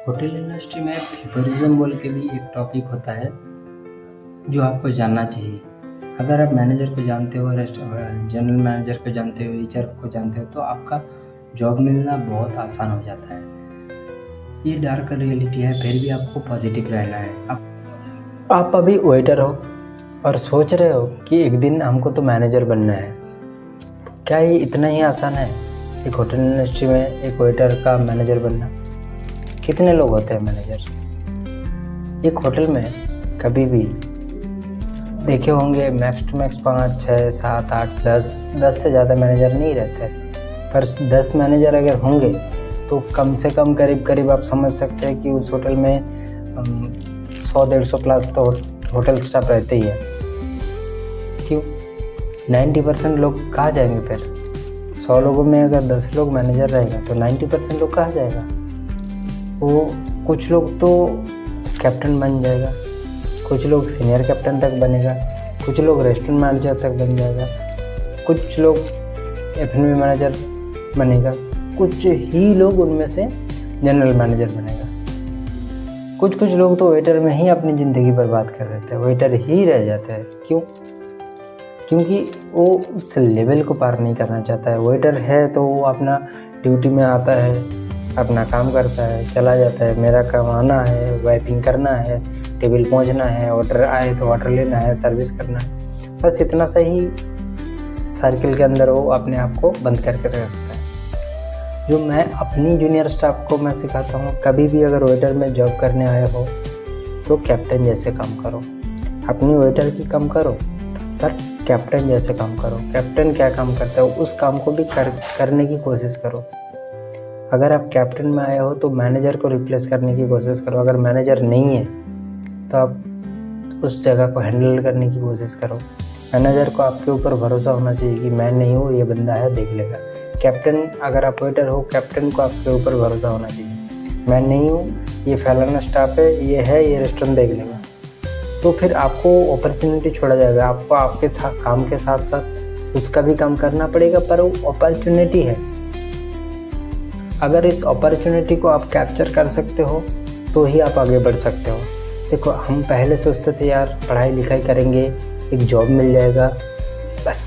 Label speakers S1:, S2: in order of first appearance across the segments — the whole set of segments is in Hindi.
S1: होटल इंडस्ट्री में फेवरिज्म बोल के भी एक टॉपिक होता है जो आपको जानना चाहिए। अगर आप मैनेजर को जानते हो, जनरल मैनेजर को जानते हो, एचआर को जानते हो, तो आपका जॉब मिलना बहुत आसान हो जाता है। ये डार्क रियलिटी है, फिर भी आपको पॉजिटिव रहना है। आप अभी वेटर हो और सोच रहे हो कि एक दिन हमको तो मैनेजर बनना है। क्या ये इतना ही आसान है एक होटल इंडस्ट्री में एक वेटर का मैनेजर बनना? कितने लोग होते हैं मैनेजर एक होटल में? कभी भी देखे होंगे मैक्स टू मैक्स 5, 6, 7, 8, 10 से ज़्यादा मैनेजर नहीं रहते। पर 10 मैनेजर अगर होंगे तो कम से कम करीब आप समझ सकते हैं कि उस होटल में 100-150 प्लस तो होटल स्टाफ रहते ही है। क्यों? 90% लोग कहाँ जाएंगे फिर? 100 लोगों में अगर 10 लोग मैनेजर रहेगा तो 90% लोग कहाँ जाएगा? वो कुछ लोग तो कैप्टन बन जाएगा, कुछ लोग सीनियर कैप्टन तक बनेगा, कुछ लोग रेस्टोरेंट मैनेजर तक बन जाएगा, कुछ लोग F&B मैनेजर बनेगा, कुछ ही लोग उनमें से जनरल मैनेजर बनेगा। कुछ लोग तो वेटर में ही अपनी ज़िंदगी बर्बाद कर देते हैं, वेटर ही रह जाते हैं। क्यों? क्योंकि वो उस लेवल को पार नहीं करना चाहता है। वेटर है तो वो अपना ड्यूटी में आता है, अपना काम करता है, चला जाता है। मेरा काम आना है, वाइपिंग करना है, टेबल पहुंचना है, ऑर्डर आए तो ऑर्डर लेना है, सर्विस करना है, बस इतना सा ही सर्किल के अंदर वो अपने आप को बंद करके रखता है। जो मैं अपनी जूनियर स्टाफ को मैं सिखाता हूँ, कभी भी अगर वेटर में जॉब करने आए हो तो कैप्टन जैसे काम करो। अपनी वेटर की कम करो पर कैप्टन जैसे काम करो। कैप्टन क्या काम करता है उस काम को भी करने की कोशिश करो। अगर आप कैप्टन में आए हो तो मैनेजर को रिप्लेस करने की कोशिश करो। अगर मैनेजर नहीं है तो आप उस जगह को हैंडल करने की कोशिश करो। मैनेजर को आपके ऊपर भरोसा होना चाहिए कि मैं नहीं हूँ, ये बंदा है, देख लेगा। कैप्टन, अगर आप वेटर हो, कैप्टन को आपके ऊपर भरोसा होना चाहिए, मैं नहीं हूँ, ये फलाना स्टाफ है, ये रेस्टोरेंट देख लेगा। तो फिर आपको अपॉर्चुनिटी छोड़ा जाएगा। आपको आपके काम के साथ साथ उसका भी काम करना पड़ेगा, पर वो अपॉर्चुनिटी है। अगर इस अपॉर्चुनिटी को आप कैप्चर कर सकते हो तो ही आप आगे बढ़ सकते हो। देखो, हम पहले सोचते थे यार पढ़ाई लिखाई करेंगे, एक जॉब मिल जाएगा, बस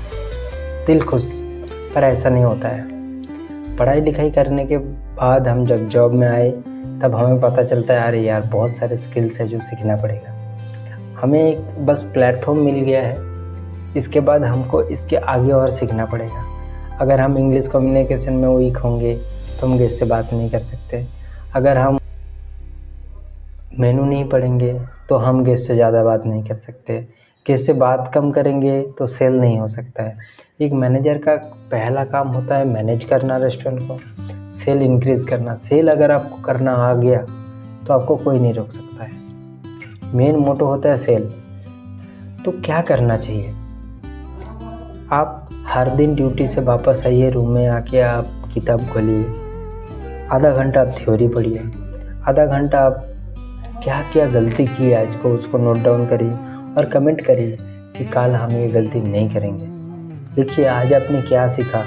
S1: दिल खुश। पर ऐसा नहीं होता है। पढ़ाई लिखाई करने के बाद हम जब जॉब में आए तब हमें पता चलता है अरे यार बहुत सारे स्किल्स है जो सीखना पड़ेगा। हमें एक बस प्लेटफॉर्म मिल गया है, इसके बाद हमको इसके आगे और सीखना पड़ेगा। अगर हम इंग्लिश कम्युनिकेशन में वीक होंगे तो हम गेस्ट से बात नहीं कर सकते। अगर हम मेनू नहीं पढ़ेंगे तो हम गेस्ट से ज़्यादा बात नहीं कर सकते। गेस्ट से बात कम करेंगे तो सेल नहीं हो सकता है। एक मैनेजर का पहला काम होता है मैनेज करना रेस्टोरेंट को, सेल इंक्रीज़ करना। सेल अगर आपको करना आ गया तो आपको कोई नहीं रोक सकता है। मेन मोटो होता है सेल। तो क्या करना चाहिए? आप हर दिन ड्यूटी से वापस आइए, रूम में आके आप किताब खोलिए, आधा घंटा आप थ्योरी पढ़िए, आधा घंटा आप क्या क्या गलती की आज को उसको नोट डाउन करिए और कमेंट करिए कि कल हम ये गलती नहीं करेंगे। देखिए आज आपने क्या सीखा।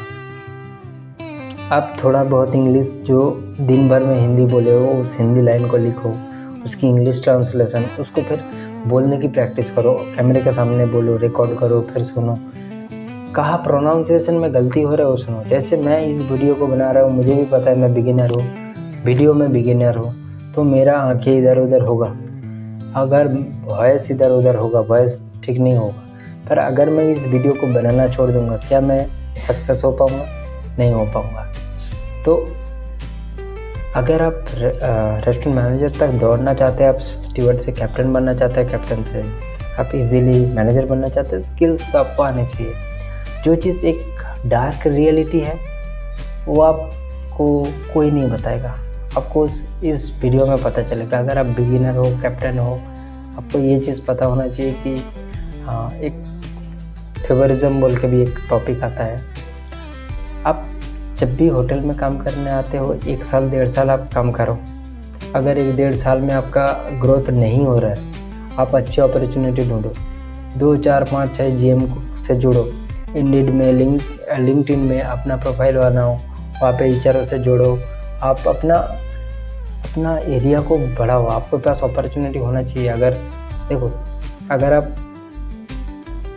S1: आप थोड़ा बहुत इंग्लिश जो दिन भर में हिंदी बोले हो उस हिंदी लाइन को लिखो, उसकी इंग्लिश ट्रांसलेशन, उसको फिर बोलने की प्रैक्टिस करो। कैमरे के सामने बोलो, रिकॉर्ड करो, फिर सुनो। कहाँ प्रोनाउंसिएशन में गलती हो रहा है वो सुनो। जैसे मैं इस वीडियो को बना रहा हूँ, मुझे भी पता है मैं बिगिनर हूँ, वीडियो में बिगिनर हूँ, तो मेरा आंखें इधर उधर होगा, अगर वॉइस इधर उधर होगा, वॉइस ठीक नहीं होगा। पर अगर मैं इस वीडियो को बनाना छोड़ दूंगा, क्या मैं सक्सेस हो पाऊँगा? नहीं हो पाऊँगा। तो अगर आप रेस्टोरेंट मैनेजर तक दौड़ना चाहते हैं, आप स्टीवर्ड से कैप्टन बनना चाहते हैं, कैप्टन से आप इजीली मैनेजर बनना चाहते हैं, स्किल्स तो आपको आने चाहिए। जो चीज़ एक डार्क रियलिटी है वो आपको कोई नहीं बताएगा, आपको इस वीडियो में पता चलेगा। अगर आप बिगिनर हो, कैप्टन हो, आपको ये चीज़ पता होना चाहिए कि एक फेवरिज्म बोल के भी एक टॉपिक आता है। आप जब भी होटल में काम करने आते हो 1 साल 1.5 साल आप काम करो। अगर 1-1.5 साल में आपका ग्रोथ नहीं हो रहा है, आप अच्छी अपॉर्चुनिटी ढूंढो। 2, 4, 5, 6 GM से जुड़ो। इंडीड में, लिंक्डइन में अपना प्रोफाइल बनाओ, वहाँ पे एचआर से जोड़ो। आप अपना अपना एरिया को बढ़ाओ, आपके पास अपॉर्चुनिटी होना चाहिए। अगर देखो, अगर आप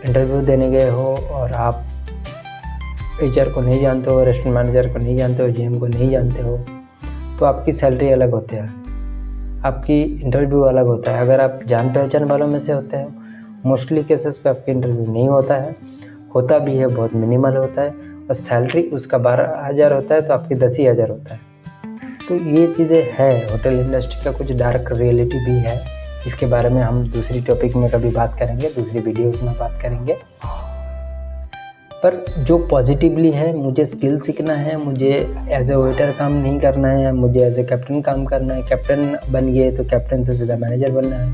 S1: इंटरव्यू देने गए हो और आप एचआर को नहीं जानते हो, रेस्टोरेंट मैनेजर को नहीं जानते हो, जीएम को नहीं जानते हो, तो आपकी सैलरी अलग होती है, आपकी इंटरव्यू अलग होता है। अगर आप जान पहचान वालों में से होते हैं, मोस्टली केसेस पे आपकी इंटरव्यू नहीं होता है, होता भी है बहुत मिनिमल होता है, और सैलरी उसका 12,000 होता है तो आपकी 10 ही हज़ार होता है। तो ये चीज़ें है, होटल इंडस्ट्री का कुछ डार्क रियलिटी भी है। इसके बारे में हम दूसरी टॉपिक में कभी बात करेंगे, दूसरी वीडियोस में बात करेंगे। पर जो पॉजिटिवली है, मुझे स्किल सीखना है, मुझे एज ए वेटर काम नहीं करना है, मुझे एज ए कैप्टन काम करना है। कैप्टन बन गए तो कैप्टन से सीधा मैनेजर बनना है,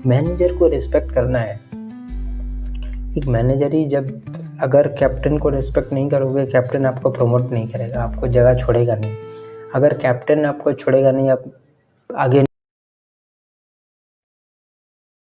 S1: मैनेजर को रिस्पेक्ट करना है। एक मैनेजर ही जब अगर कैप्टन को रिस्पेक्ट नहीं करोगे, कैप्टन आपको प्रमोट नहीं करेगा, आपको जगह छोड़ेगा नहीं। अगर कैप्टन आपको छोड़ेगा नहीं, आप आगे